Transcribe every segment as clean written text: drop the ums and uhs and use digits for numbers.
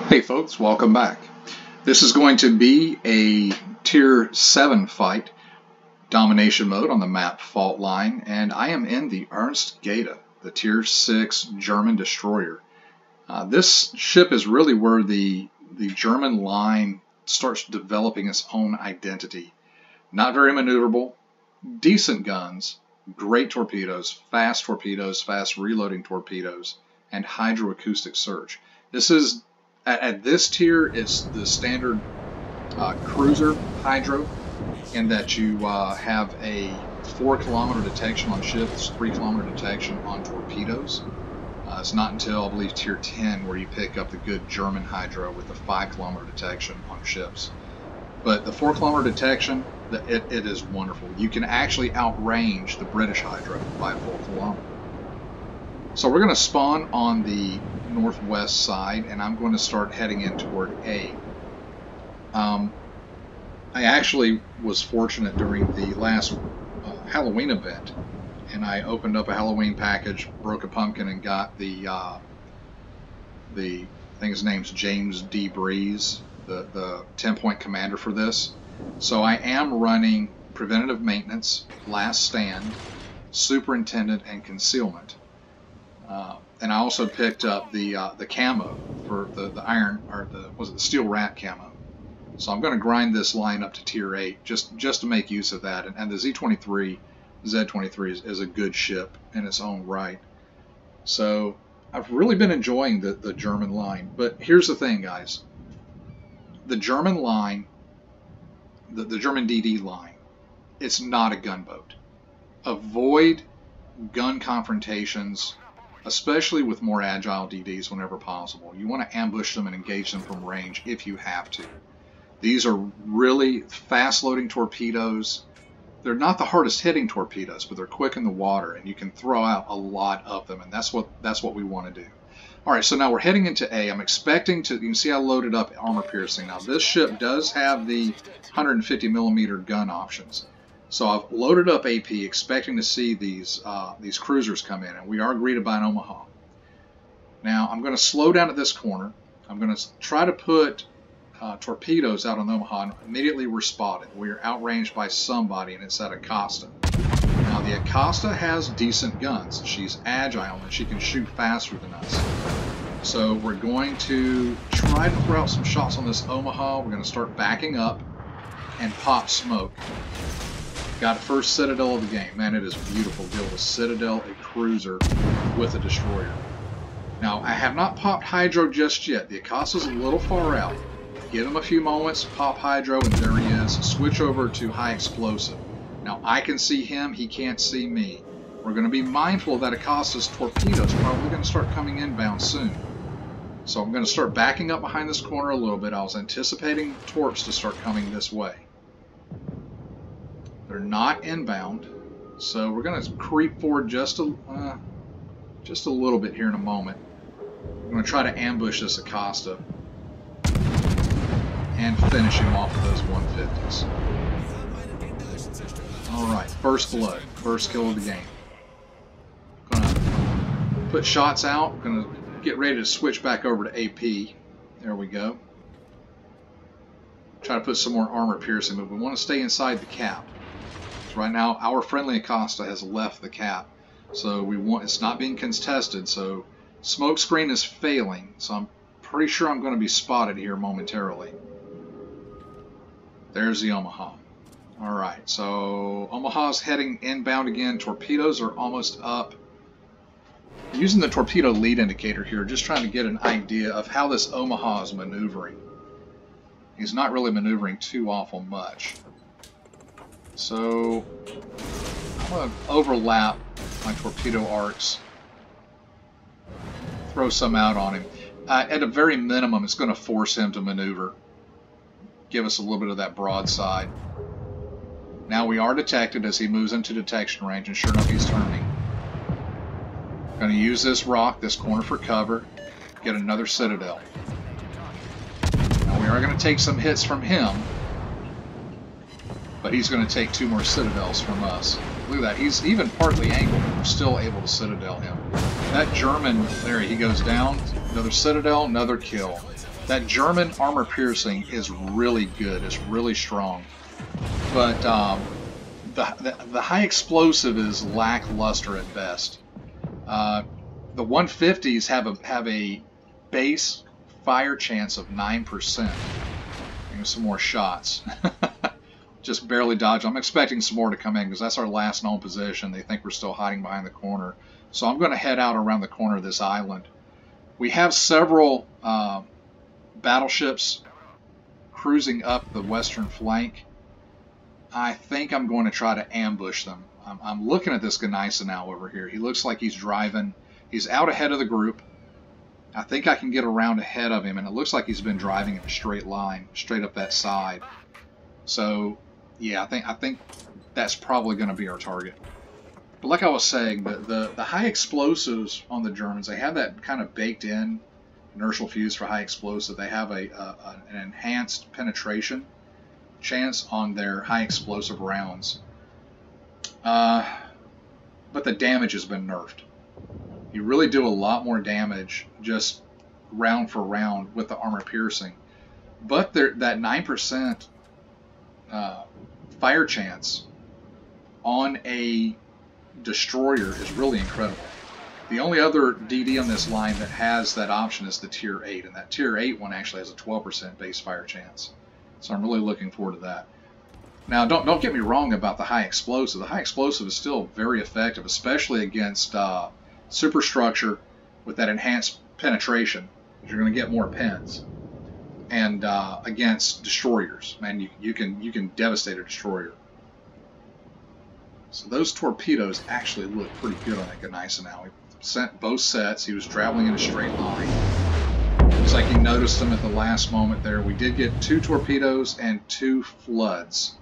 Hey folks, welcome back. This is going to be a Tier 7 fight, domination mode on the map Fault Line, and I am in the Ernst Geda, the Tier 6 German destroyer. This ship is really where the German line starts developing its own identity. Not very maneuverable, decent guns, great torpedoes, fast reloading torpedoes, and hydroacoustic search. This is At this tier, it's the standard cruiser hydro, in that you have a 4-kilometer detection on ships, 3-kilometer detection on torpedoes. It's not until, I believe, tier 10 where you pick up the good German hydro with the 5-kilometer detection on ships. But the 4-kilometer detection, it is wonderful. You can actually outrange the British hydro by a full kilometer. So we're going to spawn on the northwest side, and I'm going to start heading in toward A. I actually was fortunate during the last Halloween event, and I opened up a Halloween package, broke a pumpkin, and got I think his name's James D. Breeze, the 10-point commander for this. So I am running preventative maintenance, last stand, superintendent, and concealment. And I also picked up the camo for the iron, or the steel rat camo. So I'm going to grind this line up to tier 8 just to make use of that. And the Z23 is a good ship in its own right. So I've really been enjoying the German line. But here's the thing, guys. The German line, the German DD line, it's not a gunboat. Avoid gun confrontations, especially with more agile DDs whenever possible. You want to ambush them and engage them from range if you have to. These are really fast-loading torpedoes. They're not the hardest hitting torpedoes, but they're quick in the water, and you can throw out a lot of them, and that's what we want to do. All right, so now we're heading into A. I'm expecting to, you can see I loaded up armor piercing. Now this ship does have the 150 millimeter gun options. So I've loaded up AP, expecting to see these cruisers come in, and we are greeted by an Omaha. Now I'm going to slow down at this corner. I'm going to try to put torpedoes out on the Omaha, and immediately we're spotted. We are outranged by somebody, and it's that Acosta. Now the Acosta has decent guns. She's agile, and she can shoot faster than us. So we're going to try to throw out some shots on this Omaha. We're going to start backing up and pop smoke. Got a first Citadel of the game. Man, it is beautiful to be able to Citadel a cruiser with a destroyer. Now, I have not popped Hydro just yet. The Acosta's a little far out. Give him a few moments, pop Hydro, and there he is. Switch over to high explosive. Now, I can see him, he can't see me. We're going to be mindful that Acosta's torpedoes are probably going to start coming inbound soon. So I'm going to start backing up behind this corner a little bit. I was anticipating torps to start coming this way. They're not inbound, so we're going to creep forward just a little bit here in a moment. I'm going to try to ambush this Acosta and finish him off with those 150s. Alright, first blood, first kill of the game. Going to put shots out, going to get ready to switch back over to AP. There we go. Try to put some more armor piercing, but we want to stay inside the cap. Right now, our friendly Acosta has left the cap, so it's not being contested. So smoke screen is failing, so I'm pretty sure I'm going to be spotted here momentarily. There's the Omaha. All right, so Omaha's heading inbound again. Torpedoes are almost up. Using the torpedo lead indicator here, just trying to get an idea of how this Omaha is maneuvering. He's not really maneuvering too awful much. So I'm going to overlap my torpedo arcs, throw some out on him. At a very minimum, it's going to force him to maneuver, give us a little bit of that broadside. Now we are detected as he moves into detection range, and sure enough, he's turning. Going to use this rock, this corner for cover, get another Citadel. Now we are going to take some hits from him, but he's going to take 2 more Citadels from us. Look at that. He's even partly angled, and we're still able to Citadel him. That German, there he goes down. Another Citadel, another kill. That German armor piercing is really good. It's really strong. But the high explosive is lackluster at best. The 150s have a base fire chance of 9%. Some more shots. Just barely dodged. I'm expecting some more to come in because that's our last known position. They think we're still hiding behind the corner. So I'm going to head out around the corner of this island. We have several battleships cruising up the western flank. I think I'm going to try to ambush them. I'm looking at this Gneisenau over here. He looks like he's driving. He's out ahead of the group. I think I can get around ahead of him, and it looks like he's been driving in a straight line, straight up that side. So, yeah, I think that's probably going to be our target. But like I was saying, the high explosives on the Germans, they have that kind of baked in inertial fuse for high explosive. They have an enhanced penetration chance on their high explosive rounds. But the damage has been nerfed. You really do a lot more damage just round for round with the armor piercing. But that 9% fire chance on a destroyer is really incredible. The only other DD on this line that has that option is the Tier 8, and that Tier 8 one actually has a 12% base fire chance. So I'm really looking forward to that. Now, don't get me wrong about the high explosive. The high explosive is still very effective, especially against superstructure with that enhanced penetration. You're going to get more pens. And against destroyers, man, you can devastate a destroyer. So those torpedoes actually look pretty good on that Gneisenau. He sent both sets. He was traveling in a straight line. Looks like he noticed them at the last moment there. We did get 2 torpedoes and 2 floods.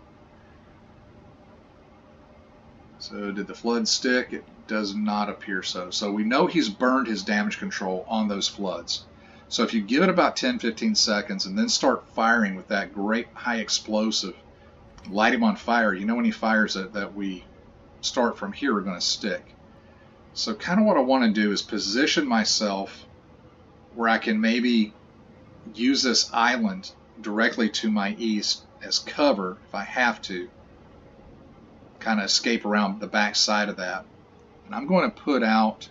So did the flood stick? It does not appear so. So we know he's burned his damage control on those floods. So if you give it about 10-15 seconds and then start firing with that great high explosive, light him on fire, you know any fires that we start from here are going to stick. So kind of what I want to do is position myself where I can maybe use this island directly to my east as cover if I have to. Kind of escape around the back side of that. And I'm going to put out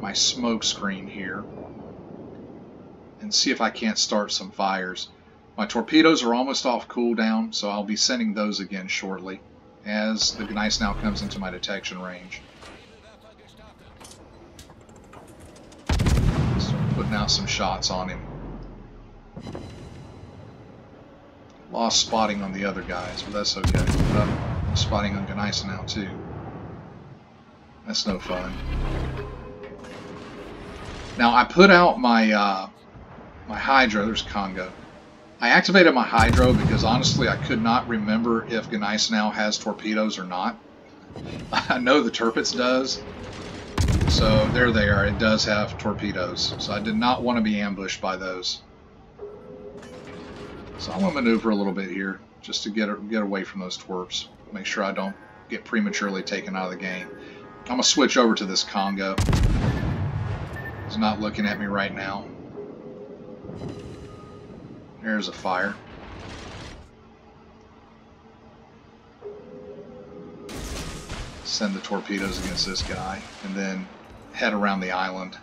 my smoke screen here and see if I can't start some fires. My torpedoes are almost off cooldown, so I'll be sending those again shortly as the Gneisenau comes into my detection range. Start putting out some shots on him. Lost spotting on the other guys, but that's okay. I'm spotting on Gneisenau too. That's no fun. Now I put out my my Hydro. There's Congo. I activated my Hydro because honestly I could not remember if Gneisenau has torpedoes or not. I know the Tirpitz does. So there they are. It does have torpedoes. So I did not want to be ambushed by those. So I'm going to maneuver a little bit here just to get away from those twerps. Make sure I don't get prematurely taken out of the game. I'm going to switch over to this Congo. He's not looking at me right now. There's a fire. Send the torpedoes against this guy and then head around the island.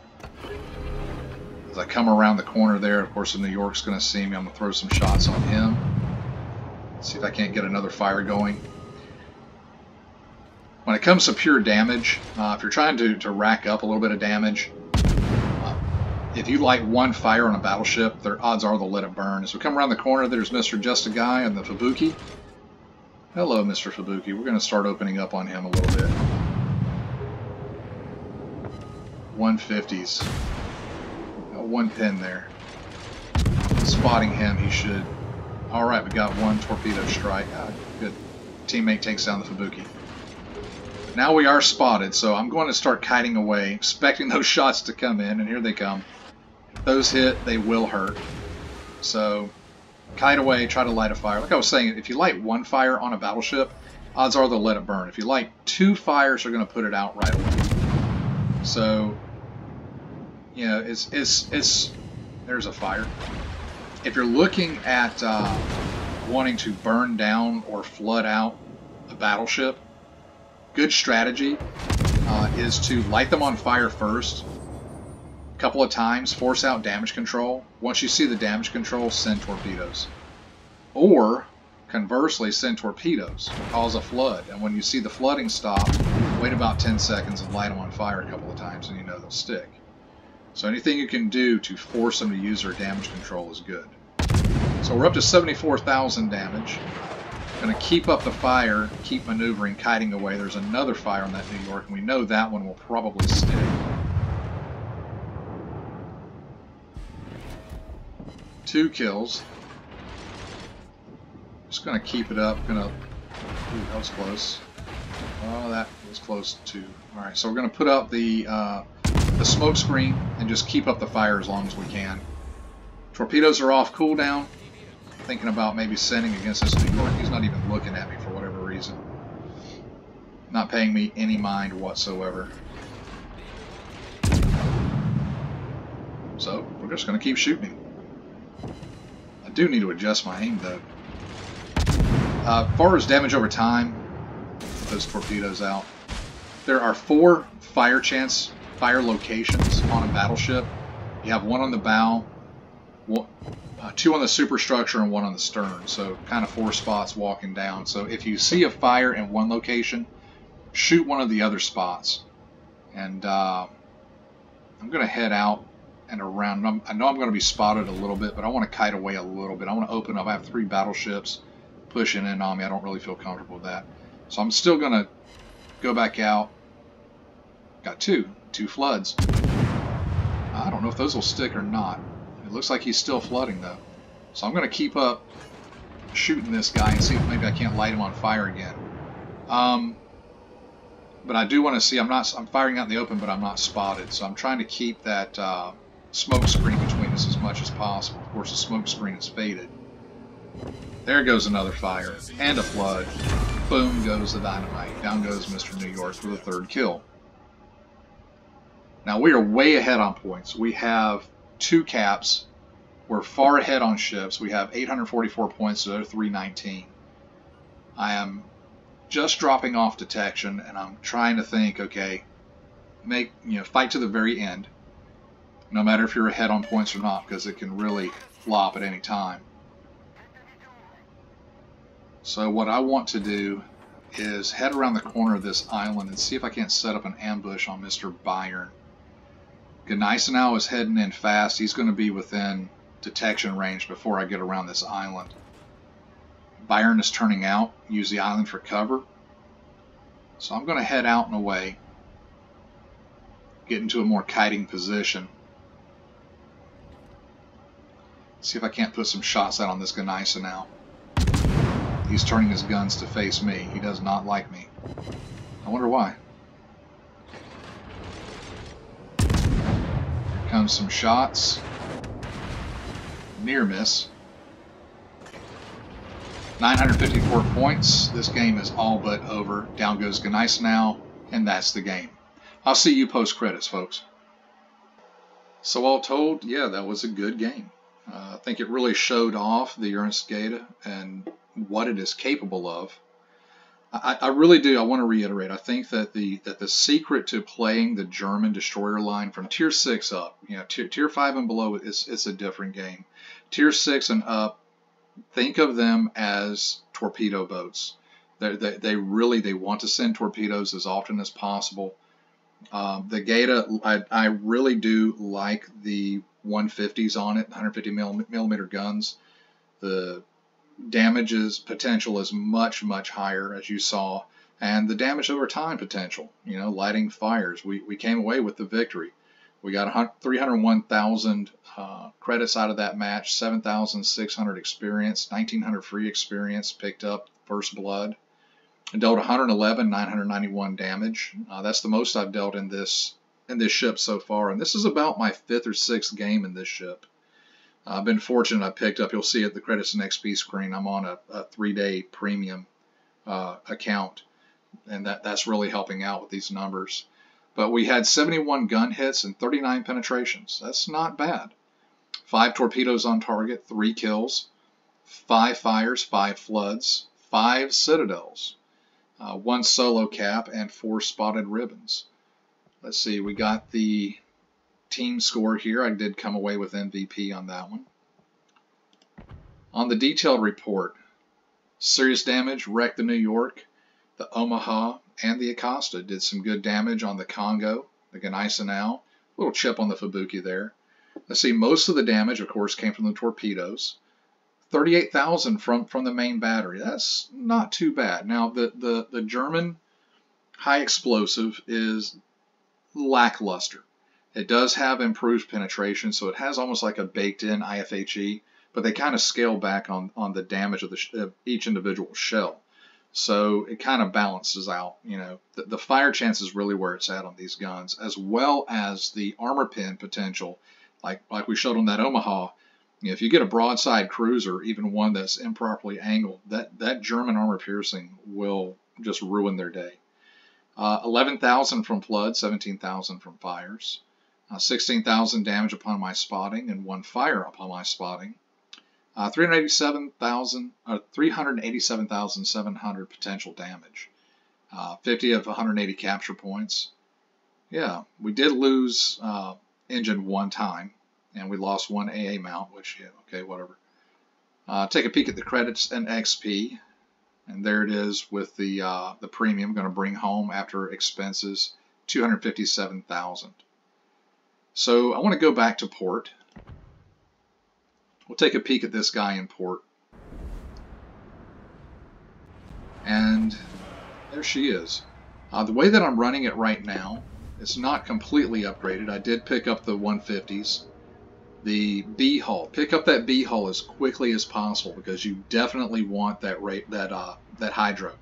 As I come around the corner there, of course, the New York's going to see me. I'm going to throw some shots on him. See if I can't get another fire going. When it comes to pure damage, if you're trying to rack up a little bit of damage, if you light one fire on a battleship, their odds are they'll let it burn. As we come around the corner, there's Mr. Just a Guy and the Fubuki. Hello, Mr. Fubuki. We're going to start opening up on him a little bit. 150s. Got one pin there. Spotting him, he should. Alright, we got one torpedo strike. Good. Teammate takes down the Fubuki. Now we are spotted, so I'm going to start kiting away, expecting those shots to come in, and here they come. If those hit, they will hurt. So, kite away, try to light a fire. Like I was saying, if you light one fire on a battleship, odds are they'll let it burn. If you light 2 fires, they're going to put it out right away. So, you know, there's a fire. if you're looking at wanting to burn down or flood out a battleship, good strategy is to light them on fire first, a couple of times, force out damage control. Once you see the damage control, send torpedoes. Or, conversely, send torpedoes, cause a flood, and when you see the flooding stop, wait about 10 seconds and light them on fire a couple of times, and you know they'll stick. So anything you can do to force them to use their damage control is good. So we're up to 74,000 damage. Going to keep up the fire, keep maneuvering, kiting away. There's another fire on that New York, and we know that one will probably stick. Two kills. Just going to keep it up. Ooh, that was close. Oh, that was close too. All right, so we're going to put up the smoke screen and just keep up the fire as long as we can. Torpedoes are off cooldown. Thinking about maybe sending against this New York. He's not even looking at me for whatever reason. Not paying me any mind whatsoever. So we're just going to keep shooting him. I do need to adjust my aim though. As far as damage over time, those torpedoes out. There are 4 fire locations on a battleship. You have 1 on the bow, 2 on the superstructure, and 1 on the stern. So kind of 4 spots walking down. So if you see a fire in one location, shoot one of the other spots. And I'm going to head out and around. I know I'm going to be spotted a little bit, but I want to kite away a little bit. I want to open up. I have 3 battleships pushing in on me. I don't really feel comfortable with that. So I'm still going to go back out. Got 2 floods. I don't know if those will stick or not. It looks like he's still flooding though. So I'm going to keep up shooting this guy and see if maybe I can't light him on fire again. But I do want to see, I'm firing out in the open, but I'm not spotted. So I'm trying to keep that smoke screen between us as much as possible. Of course the smoke screen is faded. There goes another fire and a flood. Boom goes the dynamite. Down goes Mr. New York for the 3rd kill. Now we are way ahead on points. We have 2 caps. We're far ahead on ships. We have 844 points to their 319. I am just dropping off detection, and I'm trying to think, okay, fight to the very end, no matter if you're ahead on points or not, because it can really flop at any time. So what I want to do is head around the corner of this island and see if I can't set up an ambush on Mr. Bayern. Gneisenau is heading in fast. He's going to be within detection range before I get around this island. Bayern is turning out, use the island for cover. So I'm going to head out and away, get into a more kiting position. See if I can't put some shots out on this Gneisenau. He's turning his guns to face me. He does not like me. I wonder why. Here comes some shots. Near miss. 954 points. This game is all but over. Down goes Gneisenau, and that's the game. I'll see you post credits, folks. So all told, yeah, that was a good game. I think it really showed off the Ernst Geda and what it is capable of. I really do. I want to reiterate. I think that the secret to playing the German destroyer line from Tier 6 up, Tier 5 and below, it's a different game. Tier 6 and up, think of them as torpedo boats. They really want to send torpedoes as often as possible. The Geda, I really do like the 150s on it, 150 millimeter guns. The damages potential is much higher, as you saw, and the damage over time potential, lighting fires. We came away with the victory. We got 301,000 credits out of that match, 7,600 experience, 1,900 free experience picked up, first blood. I dealt 111, 991 damage. That's the most I've dealt in this ship so far, and this is about my 5th or 6th game in this ship. I've been fortunate. I picked up, you'll see at the credits and XP screen, I'm on a 3-day premium account, and that's really helping out with these numbers. But we had 71 gun hits and 39 penetrations. That's not bad. 5 torpedoes on target, 3 kills, 5 fires, 5 floods, 5 citadels, 1 solo cap, and 4 spotted ribbons. Let's see, we got the team score here. I did come away with MVP on that one. On the detailed report, serious damage wrecked the New York, the Omaha, and the Acosta. Did some good damage on the Congo, the Gneisenau, little chip on the Fubuki there. Let's see, most of the damage, of course, came from the torpedoes. 38,000 from the main battery. That's not too bad. Now, the German high explosive is lackluster. It does have improved penetration, so it has almost like a baked-in IFHE, but they kind of scale back on the damage of each individual shell. So it kind of balances out. You know, the fire chance is really where it's at on these guns, as well as the armor pin potential, like we showed on that Omaha. You know, if you get a broadside cruiser, even one that's improperly angled, that German armor piercing will just ruin their day. 11,000 from floods, 17,000 from fires, 16,000 damage upon my spotting, and 1 fire upon my spotting. 387,700 potential damage. 50 of 180 capture points. Yeah, we did lose engine 1 time, and we lost 1 AA mount, which, yeah, okay, whatever. Take a peek at the credits and XP, and there it is with the premium. Going to bring home after expenses 257,000. So I want to go back to port. We'll take a peek at this guy in port. And there she is. The way that I'm running it right now, it's not completely upgraded. I did pick up the 150s. The B hull. Pick up that B hull as quickly as possible because you definitely want that hydro.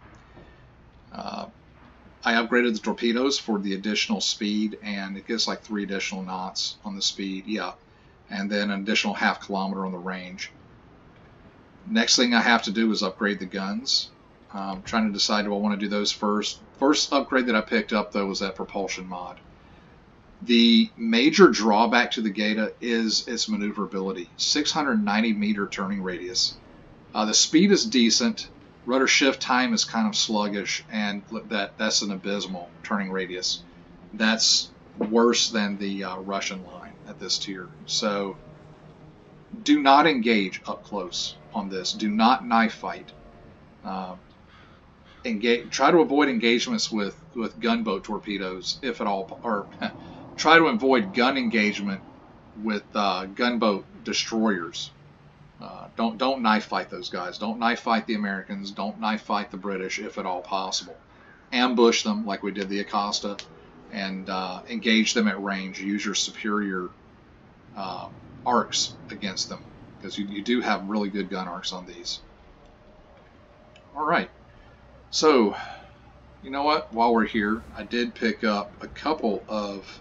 I upgraded the torpedoes for the additional speed, and it gets like 3 additional knots on the speed. Yeah. And then an additional ½ kilometer on the range. Next thing I have to do is upgrade the guns. I'm trying to decide, do I want to do those first? First upgrade that I picked up, though, was that propulsion mod. The major drawback to the Gaeta is its maneuverability. 690 meter turning radius. The speed is decent. Rudder shift time is kind of sluggish, and that's an abysmal turning radius. That's worse than the Russian line at this tier. So do not engage up close on this. Do not knife fight. Try to avoid engagements with gunboat torpedoes, if at all, or try to avoid gun engagement with gunboat destroyers. Don't knife fight those guys. Don't knife fight the Americans. Don't knife fight the British, if at all possible. Ambush them like we did the Acosta, and engage them at range. Use your superior arcs against them, because you do have really good gun arcs on these. Alright, so you know what, while we're here, I did pick up a couple of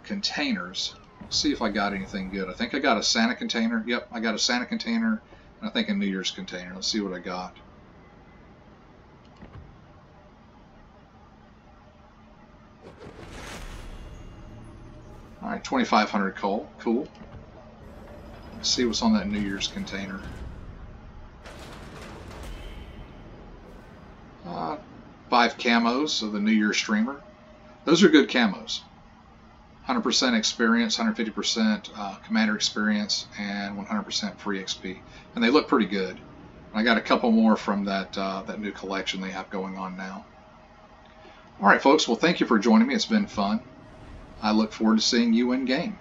containers. Let's see if I got anything good. I think I got a Santa container. Yep, I got a Santa container, and I think a New Year's container. Let's see what I got. Alright, 2,500 coal. Cool. Let's see what's on that New Year's container. 5 camos of the New Year streamer. Those are good camos. 100% experience, 150% commander experience, and 100% free XP. And they look pretty good. I got a couple more from that new collection they have going on now. Alright folks, well thank you for joining me. It's been fun. I look forward to seeing you in game.